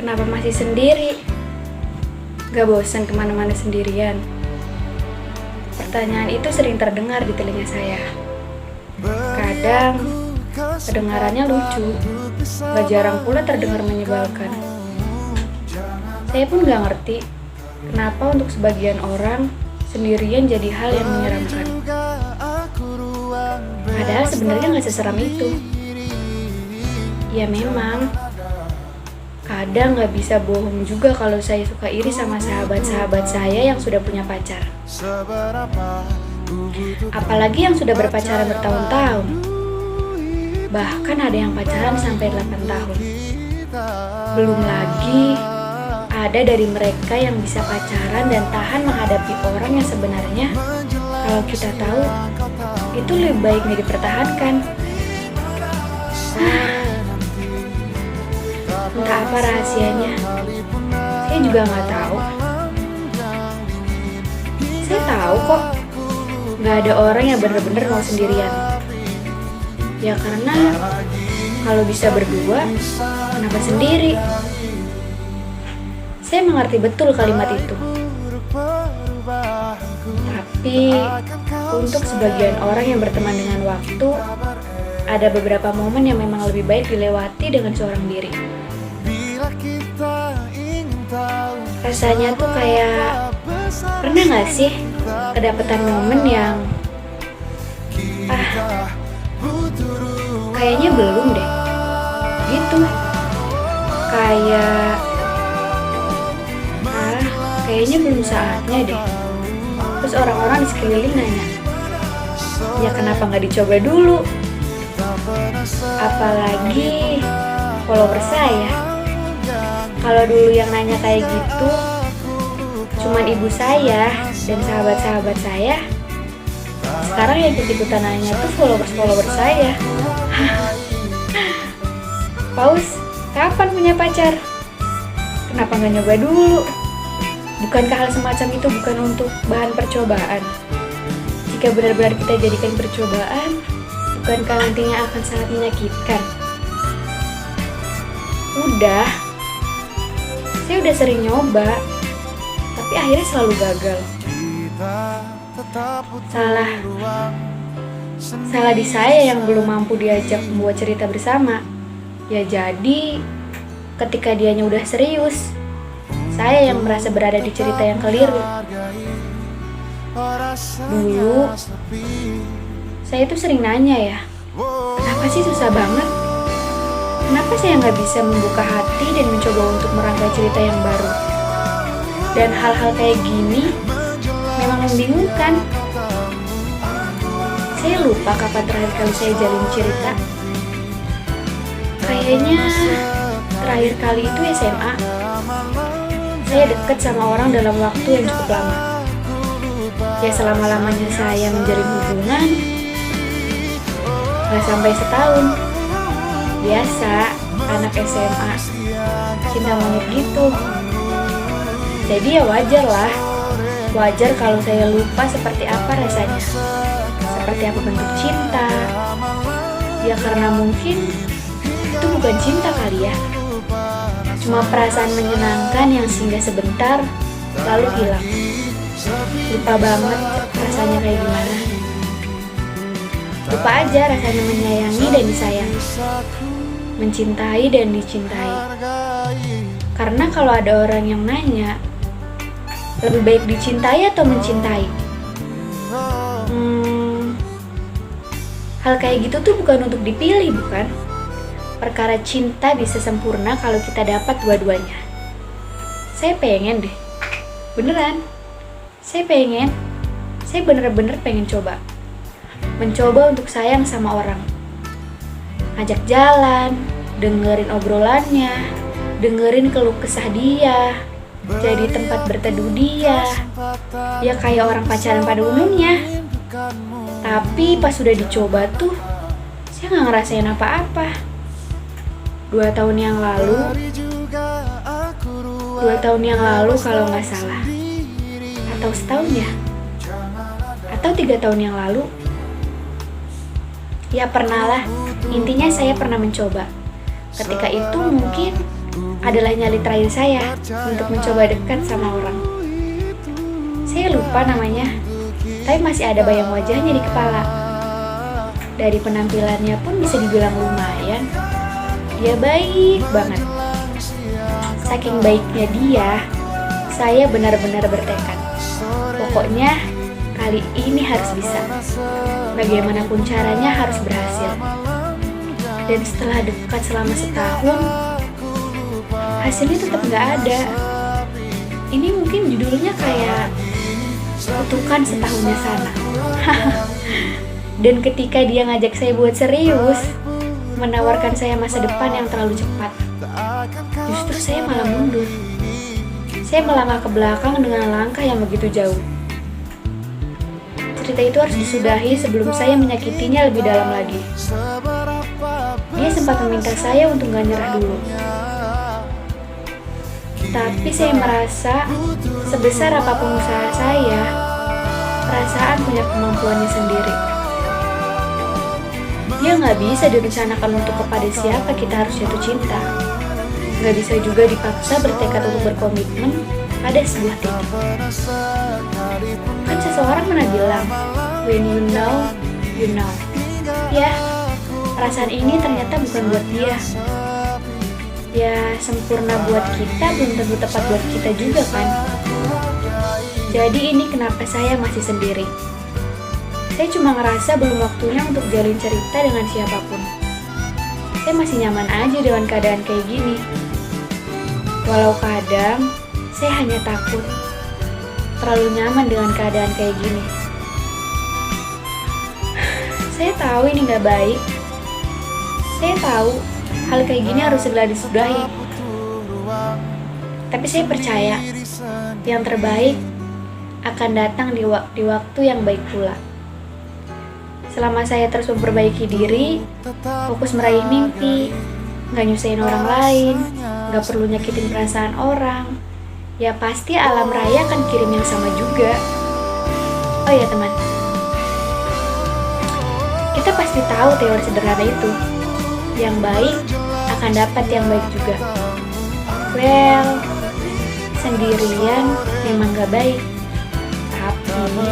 Kenapa masih sendiri? Gak bosan kemana-mana sendirian? Pertanyaan itu sering terdengar di telinga saya. Kadang, kedengarannya lucu, gak jarang pula terdengar menyebalkan. Saya pun gak ngerti, kenapa untuk sebagian orang, sendirian jadi hal yang menyeramkan. Padahal sebenarnya gak seseram itu. Ya memang, kadang gak bisa bohong juga kalau saya suka iri sama sahabat-sahabat saya yang sudah punya pacar. Apalagi yang sudah berpacaran bertahun-tahun. Bahkan ada yang pacaran sampai 8 tahun. Belum lagi ada dari mereka yang bisa pacaran dan tahan menghadapi orang yang sebenarnya kalau kita tahu itu lebih baik gak dipertahankan. Entah apa rahasianya, saya juga nggak tahu. Saya tahu kok, nggak ada orang yang benar-benar mau sendirian. Ya karena kalau bisa berdua, kenapa sendiri? Saya mengerti betul kalimat itu. Tapi untuk sebagian orang yang berteman dengan waktu, ada beberapa momen yang memang lebih baik dilewati dengan seorang diri. Rasanya tuh kayak, pernah gak sih kedapetan momen yang kayaknya belum deh gitu. Kayaknya belum saatnya deh. Terus orang-orang di sekeliling nanya, ya kenapa gak dicoba dulu? Apalagi follower saya. Kalau dulu yang nanya kayak gitu cuman ibu saya dan sahabat-sahabat saya, sekarang yang ikut-ikutan nanya tuh followers saya. Paus, kapan punya pacar? Kenapa gak nyoba dulu? Bukankah hal semacam itu bukan untuk bahan percobaan? Jika benar-benar kita jadikan percobaan, bukankah nantinya akan sangat menyakitkan? Saya udah sering nyoba, tapi akhirnya selalu gagal. Salah di saya yang belum mampu diajak membuat cerita bersama. Ya jadi, ketika dianya udah serius, saya yang merasa berada di cerita yang keliru. Dulu, saya tuh sering nanya ya, kenapa sih susah banget? Kenapa saya nggak bisa membuka hati dan mencoba untuk merangkai cerita yang baru? Dan hal-hal kayak gini memang membingungkan. Saya lupa kapan terakhir kali saya jalin cerita. Kayaknya terakhir kali itu SMA. Saya deket sama orang dalam waktu yang cukup lama. Ya selama-lamanya saya menjalin hubungan, gak sampai setahun. Biasa, anak SMA, cinta monyet gitu. Jadi ya wajar kalau saya lupa seperti apa rasanya, seperti apa bentuk cinta. Ya karena mungkin itu bukan cinta kali ya, cuma perasaan menyenangkan yang singgah sebentar, lalu hilang. Lupa banget rasanya kayak gimana. Lupa aja rasanya menyayangi dan disayangi, mencintai dan dicintai. Karena kalau ada orang yang nanya, lebih baik dicintai atau mencintai? Hal kayak gitu tuh bukan untuk dipilih, bukan? Perkara cinta bisa sempurna kalau kita dapat dua-duanya. Saya pengen deh, beneran. Saya bener-bener pengen coba. Mencoba untuk sayang sama orang. Ngajak jalan, dengerin obrolannya, dengerin keluh kesah dia, jadi tempat berteduh dia. Ya kayak orang pacaran pada umumnya. Tapi pas sudah dicoba tuh, saya gak ngerasain apa-apa. 2 tahun yang lalu kalau gak salah. Atau setahun ya? Atau 3 tahun yang lalu? Ya pernah lah, intinya saya pernah mencoba. Ketika itu mungkin adalah nyali terakhir saya untuk mencoba dekat sama orang. Saya lupa namanya, tapi masih ada bayang wajahnya di kepala. Dari penampilannya pun bisa dibilang lumayan. Dia baik banget. Saking baiknya dia, saya benar-benar bertekad. Pokoknya kali ini harus bisa. Bagaimanapun caranya harus berhasil. Dan setelah dekat selama setahun, hasilnya tetap nggak ada. Ini mungkin judulnya kayak kutukan setahunnya sana. Dan ketika dia ngajak saya buat serius, menawarkan saya masa depan yang terlalu cepat, justru saya malah mundur. Saya melangkah ke belakang dengan langkah yang begitu jauh. Cerita itu harus disudahi sebelum saya menyakitinya lebih dalam lagi. Dia sempat meminta saya untuk gak nyerah dulu. Tapi saya merasa sebesar apapun usaha saya, perasaan punya kemampuannya sendiri. Dia gak bisa direncanakan untuk kepada siapa kita harus jatuh cinta. Gak bisa juga dipaksa bertekad untuk berkomitmen pada sebuah titik. Kan seseorang pernah bilang, when you know, you know. Ya, perasaan ini ternyata bukan buat dia. Ya, sempurna buat kita belum tentu tepat buat kita juga kan. Jadi ini kenapa saya masih sendiri. Saya cuma ngerasa belum waktunya untuk jalin cerita dengan siapapun. Saya masih nyaman aja dengan keadaan kayak gini. Walau kadang, saya hanya takut terlalu nyaman dengan keadaan kayak gini. Saya tahu ini gak baik. Saya tahu hal kayak gini harus segera disudahi. Tapi saya percaya yang terbaik akan datang di waktu yang baik pula. Selama saya terus memperbaiki diri, fokus meraih mimpi, gak nyusahin orang lain, gak perlu nyakitin perasaan orang, ya pasti alam raya akan kirim yang sama juga. Oh ya teman, kita pasti tahu teori sederhana itu. Yang baik akan dapat yang baik juga. Well, sendirian memang gak baik, tapi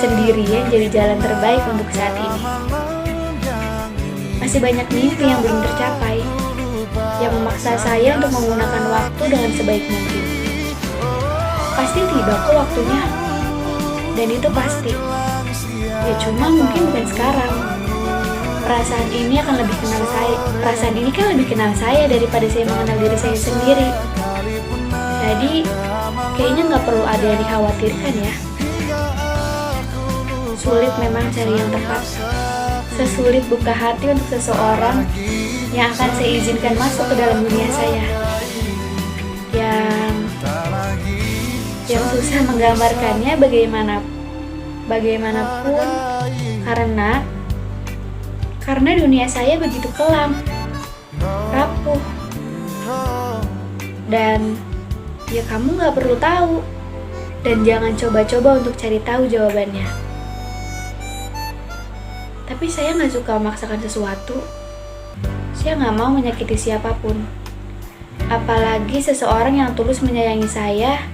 sendirian jadi jalan terbaik untuk saat ini. Masih banyak mimpi yang belum tercapai, yang memaksa saya untuk menggunakan waktu dengan sebaik mungkin. Pasti tiba kok waktunya, dan itu pasti. Ya cuma mungkin bukan sekarang. Perasaan ini kan lebih kenal saya daripada saya mengenal diri saya sendiri. Jadi kayaknya nggak perlu ada yang dikhawatirkan ya. Sulit memang cari yang tepat. Sesulit buka hati untuk seseorang yang akan saya izinkan masuk ke dalam dunia saya. Yang susah menggambarkannya bagaimanapun karena dunia saya begitu kelam, rapuh, dan ya kamu gak perlu tahu, dan jangan coba-coba untuk cari tahu jawabannya. Tapi saya gak suka memaksakan sesuatu. Saya gak mau menyakiti siapapun, apalagi seseorang yang tulus menyayangi saya,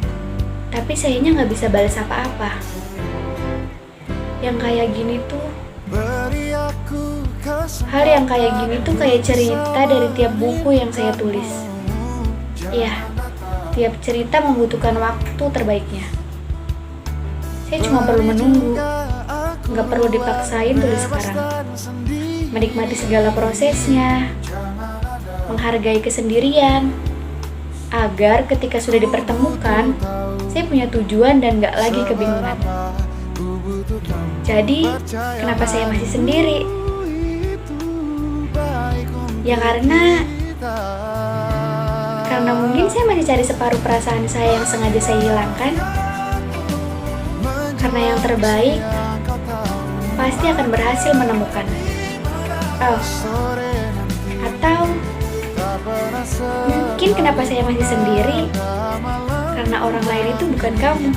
tapi sayanya gak bisa balas apa-apa. Yang kayak gini tuh, hal yang kayak gini tuh kayak cerita dari tiap buku yang saya tulis. Iya, tiap cerita membutuhkan waktu terbaiknya. Saya cuma perlu menunggu, gak perlu dipaksain tulis sekarang. Menikmati segala prosesnya, menghargai kesendirian, agar ketika sudah dipertemukan, saya punya tujuan dan gak lagi kebingungan. Jadi, kenapa saya masih sendiri? Ya karena mungkin saya masih cari separuh perasaan saya yang sengaja saya hilangkan. Karena yang terbaik pasti akan berhasil menemukan. Oh, atau mungkin kenapa saya masih sendiri? Karena orang lain itu bukan kamu.